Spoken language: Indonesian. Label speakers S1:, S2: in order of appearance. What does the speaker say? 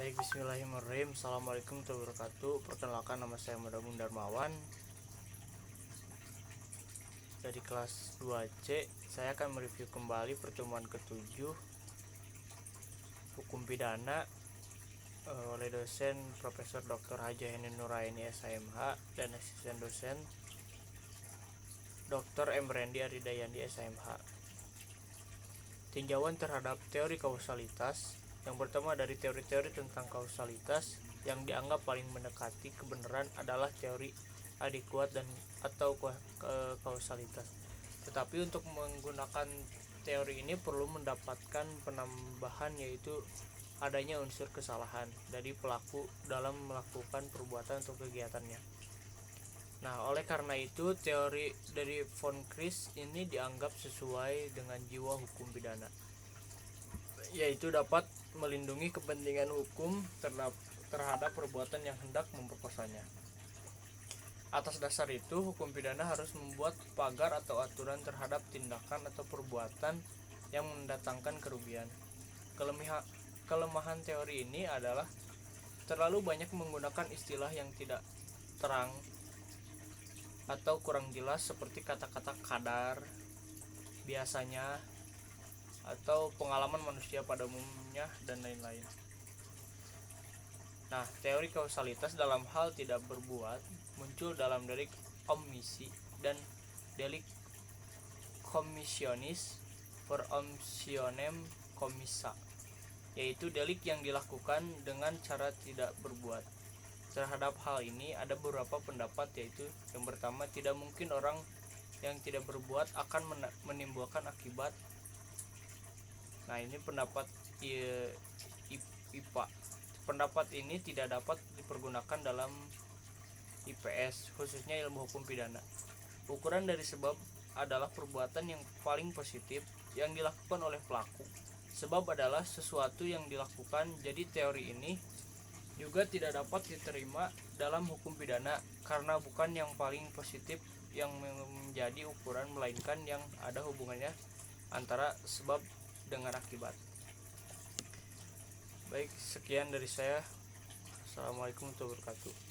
S1: Baik, bismillahirrahmanirrahim. Assalamualaikum warahmatullahi wabarakatuh. Perkenalkan, nama saya Madamung Darmawan. Dari kelas 2C, saya akan mereview kembali pertemuan ke-7 Hukum Pidana oleh dosen Profesor Dr. Haji Henin Nuraini SMH dan asisten dosen Dr. M. Rendi Aridayandi SMH. Tinjauan terhadap teori kausalitas. Yang pertama, dari teori-teori tentang kausalitas yang dianggap paling mendekati kebenaran adalah teori adekuat dan atau kausalitas. Tetapi untuk menggunakan teori ini perlu mendapatkan penambahan, yaitu adanya unsur kesalahan dari pelaku dalam melakukan perbuatan atau kegiatannya. Nah, oleh karena itu teori dari von Kris ini dianggap sesuai dengan jiwa hukum pidana, yaitu dapat melindungi kepentingan hukum terhadap perbuatan yang hendak memperkosanya. Atas dasar itu, hukum pidana harus membuat pagar atau aturan terhadap tindakan atau perbuatan yang mendatangkan kerugian. Kelemahan teori ini adalah terlalu banyak menggunakan istilah yang tidak terang atau kurang jelas, seperti kata-kata kadar, biasanya, atau pengalaman manusia pada umumnya, dan lain-lain. Nah, teori kausalitas dalam hal tidak berbuat muncul dalam delik omisi dan delik commissionis per omnissionem commissa, yaitu delik yang dilakukan dengan cara tidak berbuat. Terhadap hal ini ada beberapa pendapat, yaitu yang pertama, tidak mungkin orang yang tidak berbuat akan menimbulkan akibat. Nah, ini pendapat IPA. Pendapat ini tidak dapat dipergunakan dalam IPS, khususnya ilmu hukum pidana. Ukuran dari sebab adalah perbuatan yang paling positif yang dilakukan oleh pelaku. Sebab adalah sesuatu yang dilakukan, jadi teori ini juga tidak dapat diterima dalam hukum pidana karena bukan yang paling positif yang menjadi ukuran, melainkan yang ada hubungannya antara sebab dengan akibat. Baik, sekian dari saya. Assalamualaikum warahmatullahi wabarakatuh.